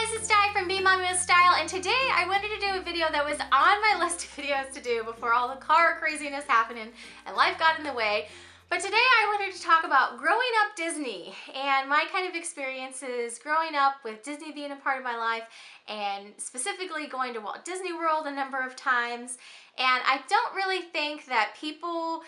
guys, it's Di from BeingMommywithStyle, and today I wanted to do a video that was on my list of videos to do before all the car craziness happened and life got in the way. But today I wanted to talk about growing up Disney and my kind of experiences growing up with Disney being a part of my life, and specifically going to Walt Disney World a number of times. And I don't really think that people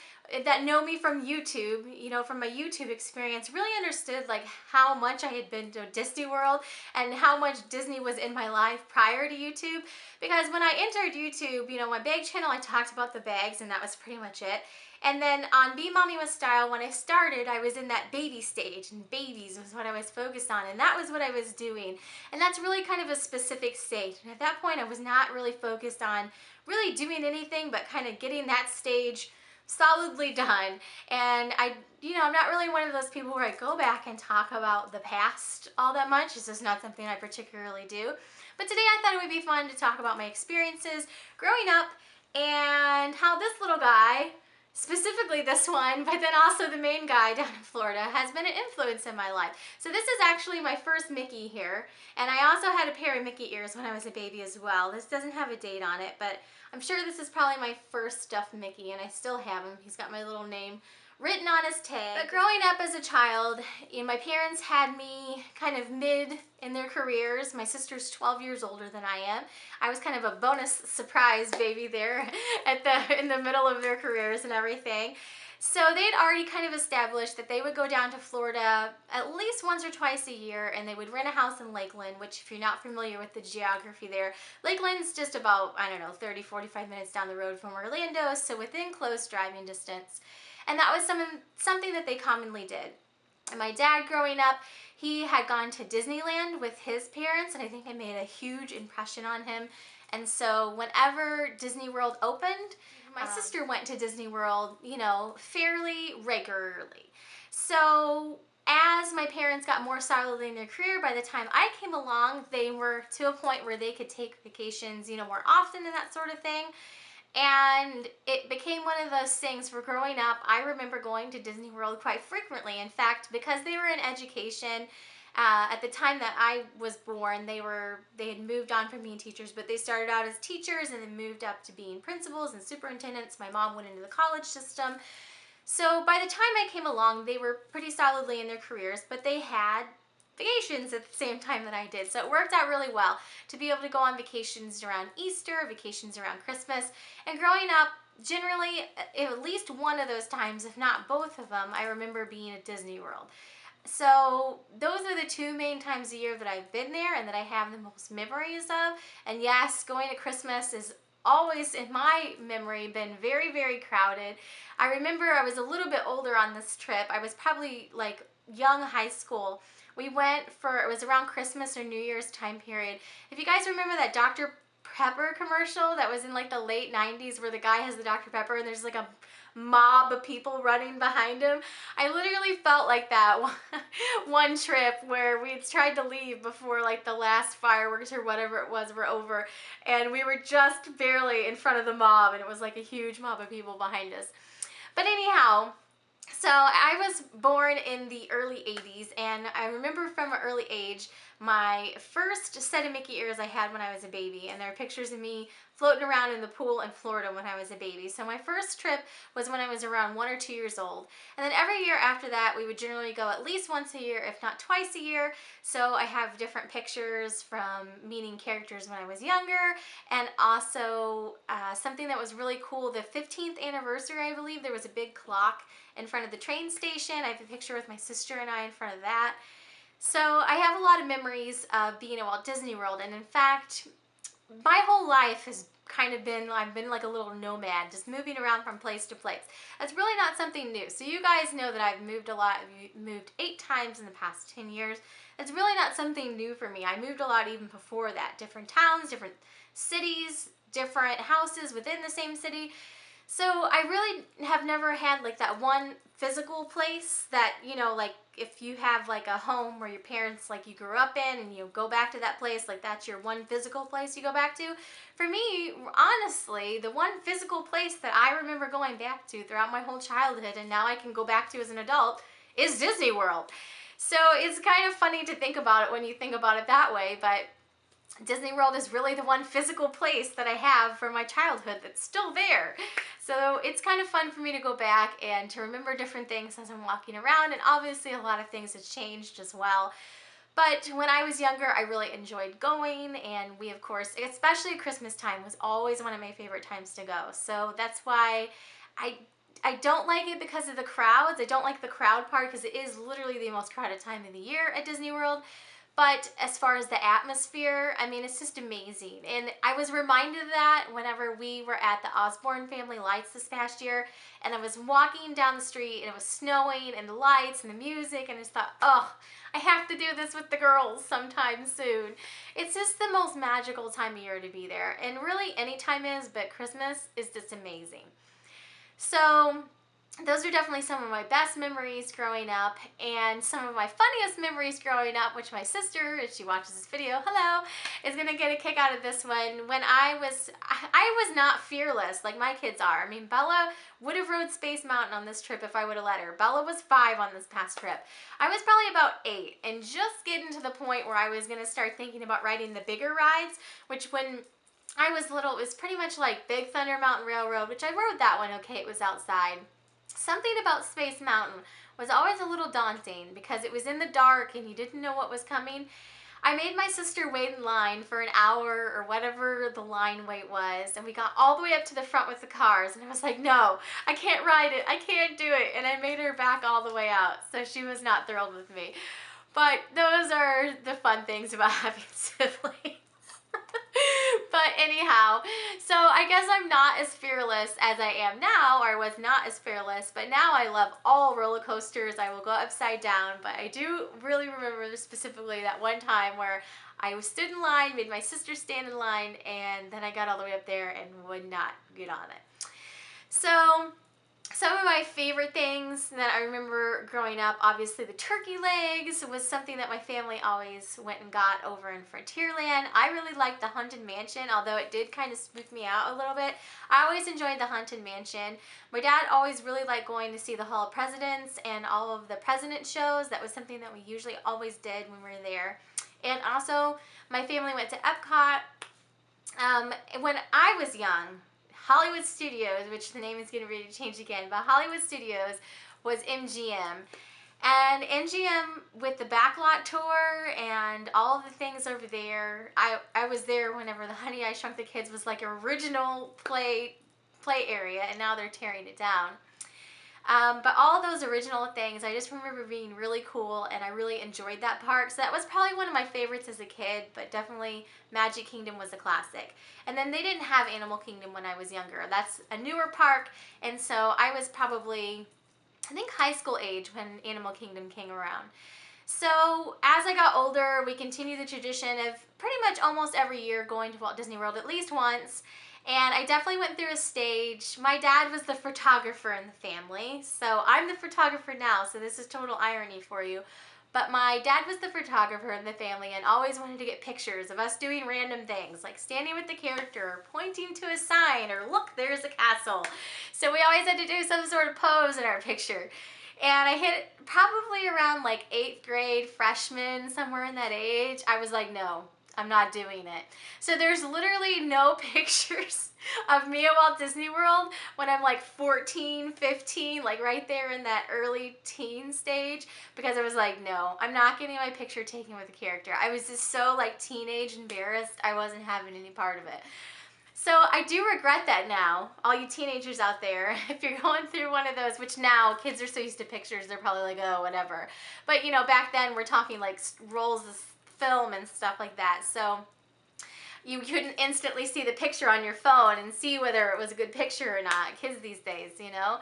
that know me from YouTube, from my YouTube experience, really understood like how much I had been to Disney World and how much Disney was in my life prior to YouTube. Because when I entered YouTube, my bag channel, I talked about the bags and that was pretty much it. And then on BeingMommywithStyle, when I started, I was in that baby stage, and babies was what I was focused on, and that was what I was doing. And that's really kind of a specific stage. And at that point, I was not really focused on really doing anything but kind of getting that stage solidly done. And I'm not really one of those people where I go back and talk about the past all that much. It's just not something I particularly do. But today I thought it would be fun to talk about my experiences growing up and how this little guy, specifically this one, but then also the main guy down in Florida, has been an influence in my life. So this is actually my first Mickey here, and I also had a pair of Mickey ears when I was a baby as well. This doesn't have a date on it, but I'm sure this is probably my first stuffed Mickey, and I still have him. He's got my little name written on his tag. But growing up as a child, my parents had me kind of mid in their careers. My sister's 12 years older than I am. I was kind of a bonus surprise baby there in the middle of their careers and everything. So they'd already kind of established that they would go down to Florida at least once or twice a year, and they would rent a house in Lakeland, which if you're not familiar with the geography there, Lakeland's just about, 30, 45 minutes down the road from Orlando, so within close driving distance. And that was something that they commonly did. And my dad growing up, he had gone to Disneyland with his parents, and I think it made a huge impression on him. And so whenever Disney World opened, my sister went to Disney World, fairly regularly. So as my parents got more solidly in their career, by the time I came along, they were to a point where they could take vacations, more often and that sort of thing. And it became one of those things for growing up. I remember going to Disney World quite frequently. In fact, because they were in education, at the time that I was born, they had moved on from being teachers, but they started out as teachers and then moved up to being principals and superintendents. My mom went into the college system. So by the time I came along, they were pretty solidly in their careers, but they had vacations at the same time that I did. So it worked out really well to be able to go on vacations around Easter, vacations around Christmas. And growing up, generally, at least one of those times, if not both of them, I remember being at Disney World. So those are the two main times a year that I've been there and that I have the most memories of. And yes, going to Christmas is always, in my memory, been very, very crowded. I remember I was a little bit older on this trip. I was probably like young high school. We went it was around Christmas or New Year's time period. If you guys remember that Dr. Pepper commercial that was in like the late 90s where the guy has the Dr. Pepper and there's like a mob of people running behind him, I literally felt like that one trip where we tried to leave before like the last fireworks or whatever it was were over, and we were just barely in front of the mob and it was like a huge mob of people behind us. But anyhow, so I was born in the early 80s, and I remember from an early age my first set of Mickey ears I had when I was a baby, and there are pictures of me floating around in the pool in Florida when I was a baby. So my first trip was when I was around 1 or 2 years old, and then every year after that we would generally go at least once a year, if not twice a year. So I have different pictures from meeting characters when I was younger, and also something that was really cool, the 15th anniversary, I believe, there was a big clock in front of the train station. I have a picture with my sister and I in front of that. So I have a lot of memories of being at Walt Disney World, and in fact, my whole life has kind of been, I've been like a little nomad, just moving around from place to place. That's really not something new. So you guys know that I've moved a lot. I've moved 8 times in the past 10 years. It's really not something new for me. I moved a lot even before that. Different towns, different cities, different houses within the same city. So I really have never had like that one physical place that, like if you have like a home where your parents, like you grew up in and you go back to that place, like that's your one physical place you go back to. For me, honestly, the one physical place that I remember going back to throughout my whole childhood and now I can go back to as an adult is Disney World. So it's kind of funny to think about it when you think about it that way, but Disney World is really the one physical place that I have from my childhood that's still there. So it's kind of fun for me to go back and to remember different things as I'm walking around, and obviously a lot of things have changed as well. But when I was younger, I really enjoyed going, and we, of course, especially Christmas time, was always one of my favorite times to go. So that's why I I don't like it because of the crowds. I don't like the crowd part because it is literally the most crowded time of the year at Disney World. But as far as the atmosphere, I mean, it's just amazing. And I was reminded of that whenever we were at the Osborne Family Lights this past year. And I was walking down the street and it was snowing and the lights and the music. And I just thought, oh, I have to do this with the girls sometime soon. It's just the most magical time of year to be there. And really any time is, but Christmas is just amazing. So those are definitely some of my best memories growing up, and some of my funniest memories growing up, which my sister, if she watches this video, hello, is gonna get a kick out of this one. When I was not fearless like my kids are. I mean, Bella would have rode Space Mountain on this trip if I would have let her. Bella was 5 on this past trip. I was probably about 8 and just getting to the point where I was gonna start thinking about riding the bigger rides, which when I was little, it was pretty much like Big Thunder Mountain Railroad, which I rode that one okay, it was outside. Something about Space Mountain was always a little daunting because it was in the dark and you didn't know what was coming. I made my sister wait in line for an hour or whatever the line wait was, and we got all the way up to the front with the cars, and I was like, no, I can't ride it, I can't do it, and I made her back all the way out, so she was not thrilled with me. But those are the fun things about having siblings. But anyhow, so I guess I'm not as fearless as I am now, or I was not as fearless, but now I love all roller coasters. I will go upside down, but I do really remember specifically that one time where I stood in line, made my sister stand in line, and then I got all the way up there and would not get on it. So some of my favorite things that I remember growing up, obviously the turkey legs was something that my family always went and got over in Frontierland. I really liked the Haunted Mansion, although it did kind of spook me out a little bit. I always enjoyed the Haunted Mansion. My dad always really liked going to see the Hall of Presidents and all of the president shows. That was something that we usually always did when we were there. And also, my family went to Epcot. When I was young, Hollywood Studios, which the name is getting ready to change again, but Hollywood Studios was MGM. And MGM with the backlot tour and all of the things over there, I was there whenever the Honey, I Shrunk the Kids was like original play area, and now they're tearing it down. But all those original things, I just remember being really cool, and I really enjoyed that park. So that was probably one of my favorites as a kid, but definitely Magic Kingdom was a classic. And then they didn't have Animal Kingdom when I was younger. That's a newer park, and so I was probably, I think, high school age when Animal Kingdom came around. So as I got older, we continued the tradition of pretty much almost every year going to Walt Disney World at least once. And I definitely went through a stage. My dad was the photographer in the family, so I'm the photographer now, so this is total irony for you. But my dad was the photographer in the family and always wanted to get pictures of us doing random things, like standing with the character, or pointing to a sign, or look, there's a castle. So we always had to do some sort of pose in our picture. And I hit probably around like 8th grade, freshman, somewhere in that age. I was like, no, I'm not doing it. So there's literally no pictures of me at Walt Disney World when I'm like 14, 15, like right there in that early teen stage, because I was like, no, I'm not getting my picture taken with a character. I was just so like teenage embarrassed. I wasn't having any part of it. So I do regret that now, all you teenagers out there, if you're going through one of those, which now kids are so used to pictures, they're probably like, oh, whatever. But you know, back then we're talking like rolls of film and stuff like that. So you couldn't instantly see the picture on your phone and see whether it was a good picture or not. Kids these days, you know.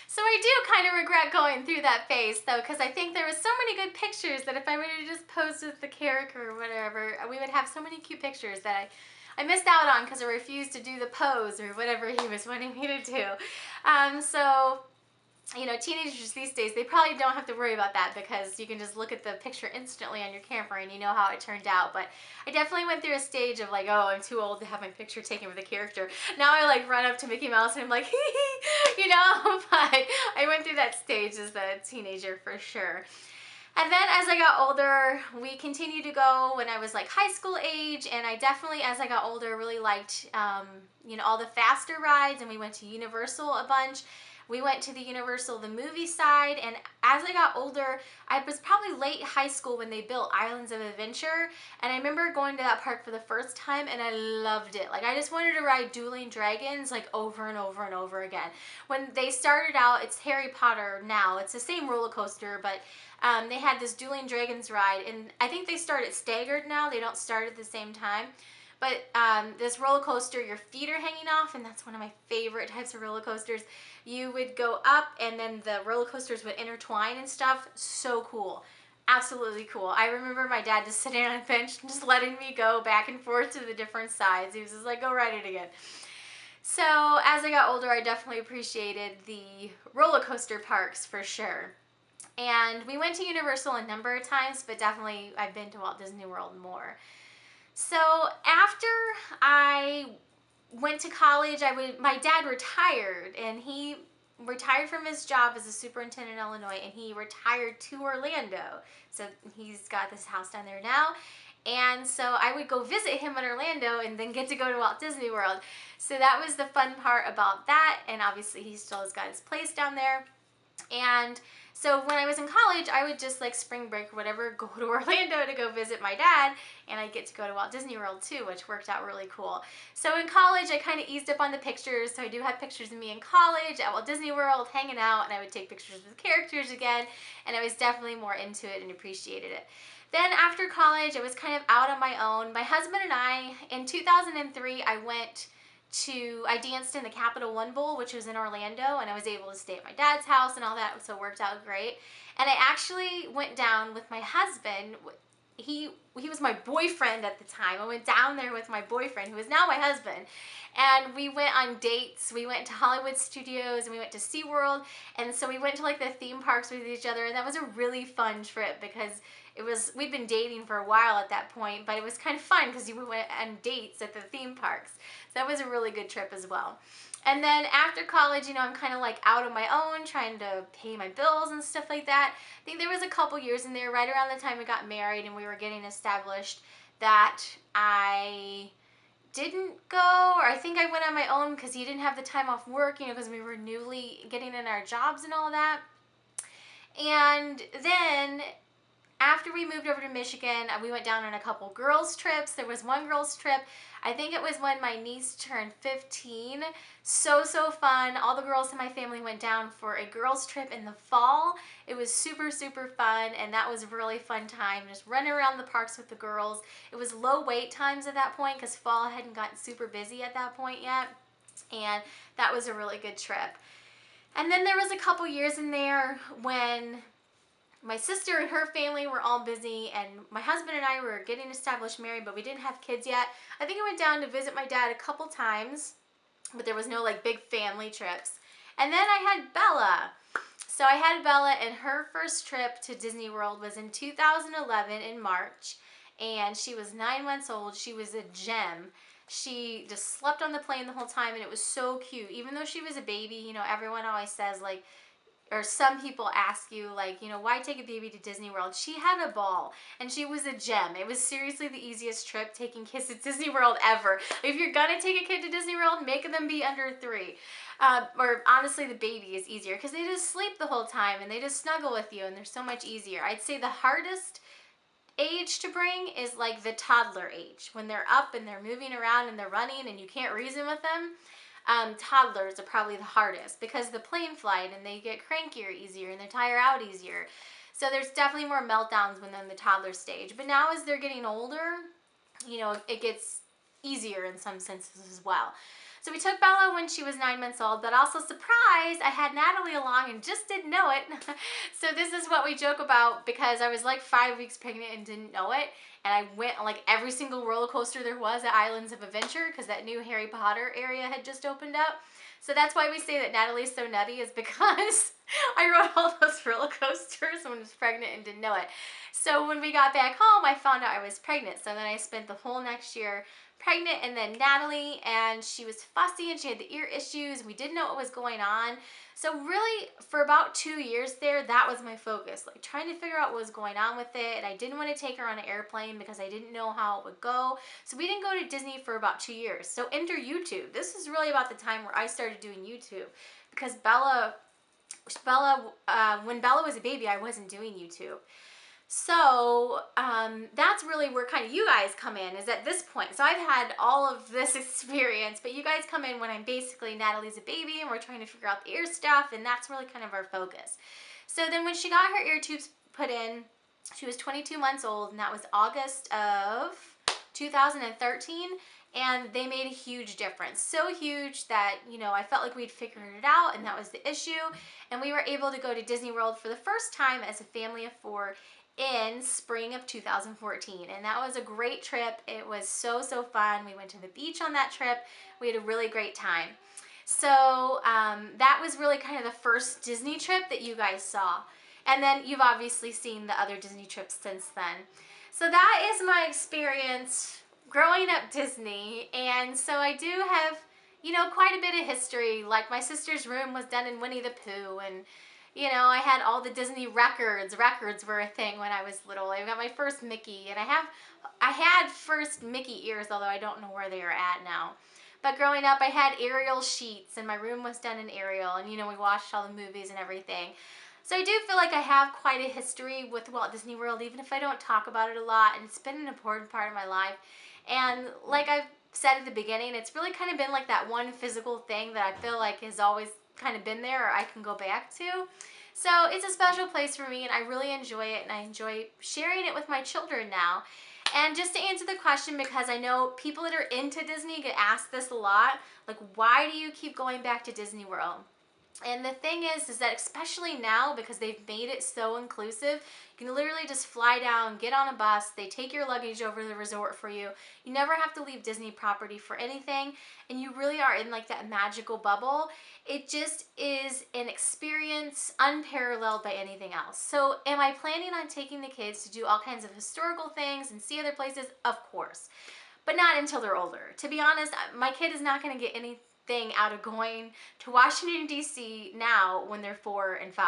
So I do kind of regret going through that phase, though, because I think there was so many good pictures that if I were to just pose with the character or whatever, we would have so many cute pictures that I missed out on because I refused to do the pose or whatever he was wanting me to do. So, you know, teenagers these days, they probably don't have to worry about that because you can just look at the picture instantly on your camera and you know how it turned out. But I definitely went through a stage of like, oh, I'm too old to have my picture taken with a character. Now I like run up to Mickey Mouse and I'm like, hee hee, you know, but I went through that stage as a teenager for sure. And then as I got older, we continued to go when I was like high school age, and I definitely, as I got older, really liked, all the faster rides, and we went to Universal a bunch. We went to the Universal, the movie side, and as I got older, I was probably late high school when they built Islands of Adventure, and I remember going to that park for the first time, and I loved it. Like, I just wanted to ride Dueling Dragons, like, over and over and over again. When they started out, it's Harry Potter now. It's the same roller coaster, but they had this Dueling Dragons ride, and I think they started staggered now. They don't start at the same time. But this roller coaster, your feet are hanging off, and that's one of my favorite types of roller coasters. You would go up, and then the roller coasters would intertwine and stuff. So cool. Absolutely cool. I remember my dad just sitting on a bench and just letting me go back and forth to the different sides. He was just like, go ride it again. So as I got older, I definitely appreciated the roller coaster parks for sure. And we went to Universal a number of times, but definitely I've been to Walt Disney World more. So after I went to college, my dad retired, and he retired from his job as a superintendent in Illinois, and he retired to Orlando. So he's got this house down there now. And so I would go visit him in Orlando and then get to go to Walt Disney World. So that was the fun part about that. And obviously he still has got his place down there. And so when I was in college, I would just like spring break or whatever, go to Orlando to go visit my dad, and I get to go to Walt Disney World too, which worked out really cool. So in college, I kind of eased up on the pictures, so I do have pictures of me in college at Walt Disney World hanging out, and I would take pictures with characters again, and I was definitely more into it and appreciated it. Then after college, I was kind of out on my own. My husband and I, in 2003, I danced in the Capital One Bowl, which was in Orlando, and I was able to stay at my dad's house and all that, so it worked out great. And I actually went down with my husband. He was my boyfriend at the time. I went down there with my boyfriend, who is now my husband, and we went on dates. We went to Hollywood Studios, and we went to SeaWorld, and so we went to like the theme parks with each other, and that was a really fun trip because we'd been dating for a while at that point, but it was kind of fun because we went on dates at the theme parks. So that was a really good trip as well. And then after college, I'm kind of like out on my own, trying to pay my bills and stuff like that. I think there was a couple years in there, right around the time we got married and we were getting established, that I didn't go, or I think I went on my own because he didn't have the time off work, because we were newly getting in our jobs and all that. And then after we moved over to Michigan, we went down on a couple girls' trips. There was one girls' trip. I think it was when my niece turned 15. So fun. All the girls in my family went down for a girls' trip in the fall. It was super fun, and that was a really fun time, just running around the parks with the girls. It was low wait times at that point because fall hadn't gotten super busy at that point yet, and that was a really good trip. And then there was a couple years in there when my sister and her family were all busy, and my husband and I were getting established, married, but we didn't have kids yet. I think I went down to visit my dad a couple times, but there was no like big family trips. And then I had Bella. So I had Bella, and her first trip to Disney World was in 2011 in March, and she was 9 months old. She was a gem. She just slept on the plane the whole time, and it was so cute. Even though she was a baby, everyone always says like, or some people ask you, like, why take a baby to Disney World? She had a ball, and she was a gem. It was seriously the easiest trip taking kids to Disney World ever. If you're gonna take a kid to Disney World, make them be under 3. Or honestly, the baby is easier because they just sleep the whole time, and they just snuggle with you, and they're so much easier. I'd say the hardest age to bring is like the toddler age. When they're up and they're moving around and they're running and you can't reason with them. Toddlers are probably the hardest because the plane flight, and they get crankier easier, and they tire out easier. So there's definitely more meltdowns when they're in the toddler stage. But now as they're getting older, it gets easier in some senses as well. So we took Bella when she was 9 months old, but also, surprise, I had Natalie along and just didn't know it. So this is what we joke about, because I was like 5 weeks pregnant and didn't know it. And I went like every single roller coaster there was at Islands of Adventure because that new Harry Potter area had just opened up. So that's why we say that Natalie's so nutty, is because I rode all those roller coasters when I was pregnant and didn't know it. So when we got back home, I found out I was pregnant. So then I spent the whole next year pregnant, and then Natalie, and she was fussy and she had the ear issues. We didn't know what was going on. So really, for about 2 years there, that was my focus, like trying to figure out what was going on with it. And I didn't want to take her on an airplane because I didn't know how it would go. So we didn't go to Disney for about 2 years. So enter YouTube. This is really about the time where I started doing YouTube, because when Bella was a baby, I wasn't doing YouTube. So that's really where kind of you guys come in, is at this point. So I've had all of this experience, but you guys come in when I'm basically, Natalie's a baby and we're trying to figure out the ear stuff, and that's really kind of our focus. So then when she got her ear tubes put in, she was 22 months old, and that was August of 2013. And they made a huge difference. So huge that, you know, I felt like we'd figured it out, and that was the issue. And we were able to go to Disney World for the first time as a family of 4 in spring of 2014. And that was a great trip. It was so fun. We went to the beach on that trip. We had a really great time. So that was really kind of the first Disney trip that you guys saw. And then you've obviously seen the other Disney trips since then. So that is my experience growing up Disney. And so I do have, you know, quite a bit of history. Like, my sister's room was done in Winnie the Pooh, and you know, I had all the Disney records. Records were a thing when I was little. I got my first Mickey, and I had first Mickey ears, although I don't know where they are at now. But growing up, I had Ariel sheets, and my room was done in Ariel, and you know, we watched all the movies and everything. So I do feel like I have quite a history with Walt Disney World, even if I don't talk about it a lot, and it's been an important part of my life. And like I've said at the beginning, it's really kind of been like that one physical thing that I feel like has always kind of been there, or I can go back to. So it's a special place for me, and I really enjoy it, and I enjoy sharing it with my children now. And just to answer the question, because I know people that are into Disney get asked this a lot, like, why do you keep going back to Disney World? And the thing is that especially now, because they've made it so inclusive, you can literally just fly down, get on a bus, they take your luggage over to the resort for you. You never have to leave Disney property for anything, and you really are in like that magical bubble. It just is an experience unparalleled by anything else. So am I planning on taking the kids to do all kinds of historical things and see other places? Of course, but not until they're older. To be honest, my kid is not going to get anything out of going to Washington, D.C. now when they're 4 and 5.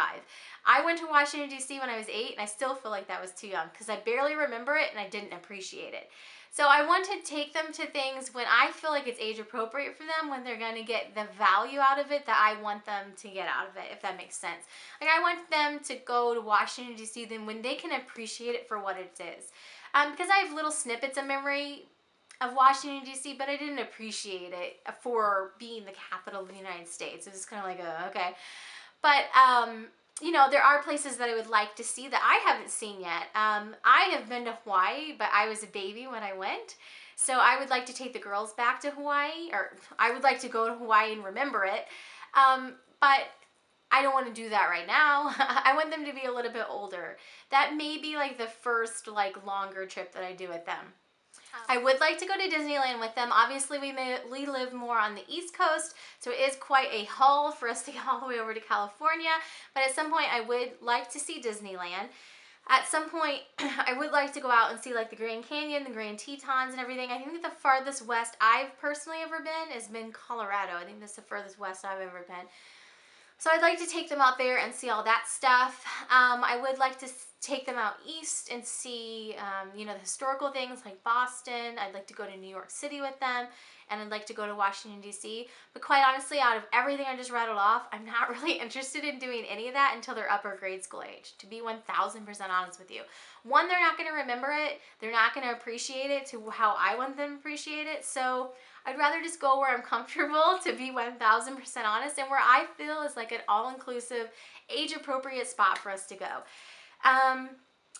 I went to Washington, D.C. when I was 8, and I still feel like that was too young because I barely remember it and I didn't appreciate it. So I want to take them to things when I feel like it's age appropriate for them, when they're going to get the value out of it that I want them to get out of it, if that makes sense. Like, I want them to go to Washington, D.C. then when they can appreciate it for what it is. Because I have little snippets of memory of Washington, D.C., but I didn't appreciate it for being the capital of the United States. It was kind of like, okay. But, you know, there are places that I would like to see that I haven't seen yet. I have been to Hawaii, but I was a baby when I went. So I would like to take the girls back to Hawaii, or I would like to go to Hawaii and remember it. But I don't want to do that right now. I want them to be a little bit older. That may be like the first like longer trip that I do with them. I would like to go to Disneyland with them. Obviously, we live more on the East Coast, so it is quite a haul for us to get all the way over to California. But at some point, I would like to see Disneyland. At some point, I would like to go out and see like the Grand Canyon, the Grand Tetons, and everything. I think that the farthest west I've personally ever been has been Colorado. I think that's the furthest west I've ever been. So I'd like to take them out there and see all that stuff. I would like to take them out east and see, you know, the historical things like Boston. I'd like to go to New York City with them, and I'd like to go to Washington, D.C. But quite honestly, out of everything I just rattled off, I'm not really interested in doing any of that until they're upper grade school age, to be 1000% honest with you. One, they're not going to remember it. They're not going to appreciate it to how I want them to appreciate it. So I'd rather just go where I'm comfortable, to be 1000% honest, and where I feel is like an all-inclusive, age-appropriate spot for us to go.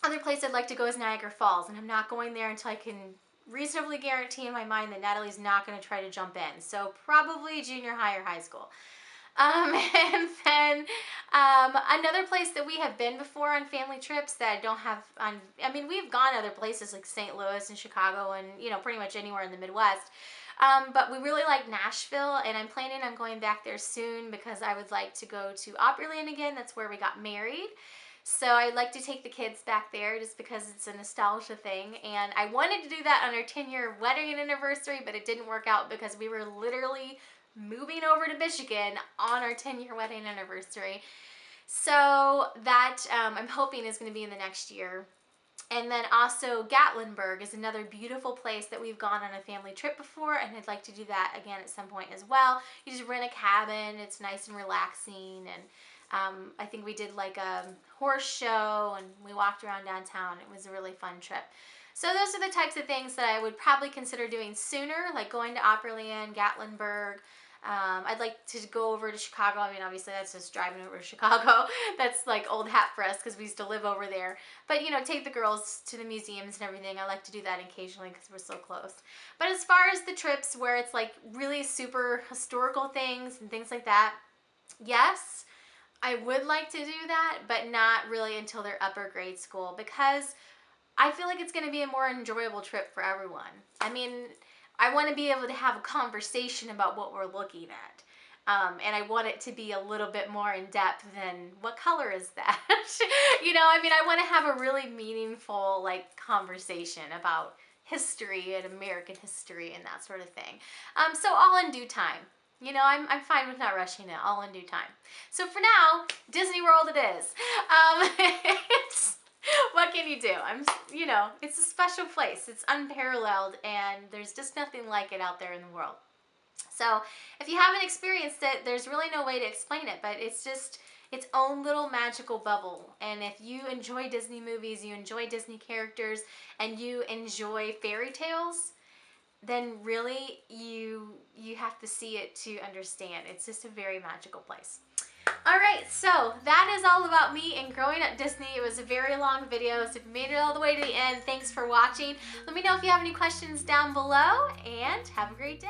Other place I'd like to go is Niagara Falls, and I'm not going there until I can reasonably guarantee in my mind that Natalie's not going to try to jump in. So probably junior high or high school. And then another place that we have been before on family trips that I don't have on, I mean, we've gone other places like St. Louis and Chicago and, you know, pretty much anywhere in the Midwest. But we really like Nashville, and I'm planning on going back there soon because I would like to go to Opryland again. That's where we got married. So I'd like to take the kids back there just because it's a nostalgia thing. And I wanted to do that on our 10-year wedding anniversary, but it didn't work out because we were literally moving over to Michigan on our 10-year wedding anniversary. So that I'm hoping is going to be in the next year. And then also Gatlinburg is another beautiful place that we've gone on a family trip before, and I'd like to do that again at some point as well. You just rent a cabin, it's nice and relaxing, and I think we did like a horse show and we walked around downtown. It was a really fun trip. So those are the types of things that I would probably consider doing sooner, like going to Opryland, Gatlinburg. I'd like to go over to Chicago. I mean, obviously that's just driving over to Chicago. That's like old hat for us because we used to live over there. But, you know, take the girls to the museums and everything. I like to do that occasionally because we're so close. But as far as the trips where it's like really super historical things and things like that, yes, I would like to do that, but not really until they're upper grade school, because I feel like it's going to be a more enjoyable trip for everyone. I mean, I want to be able to have a conversation about what we're looking at. And I want it to be a little bit more in depth than what color is that? You know, I mean, I want to have a really meaningful like conversation about history and American history and that sort of thing. So all in due time. You know, I'm fine with not rushing it, all in due time. So for now, Disney World it is. What can you do? You know, it's a special place. It's unparalleled, and there's just nothing like it out there in the world. So if you haven't experienced it, there's really no way to explain it, but it's just its own little magical bubble. And if you enjoy Disney movies, you enjoy Disney characters, and you enjoy fairy tales, then really you have to see it to understand. It's just a very magical place. Alright, so that is all about me and growing up Disney. It was a very long video, so if you made it all the way to the end, thanks for watching. Let me know if you have any questions down below, and have a great day.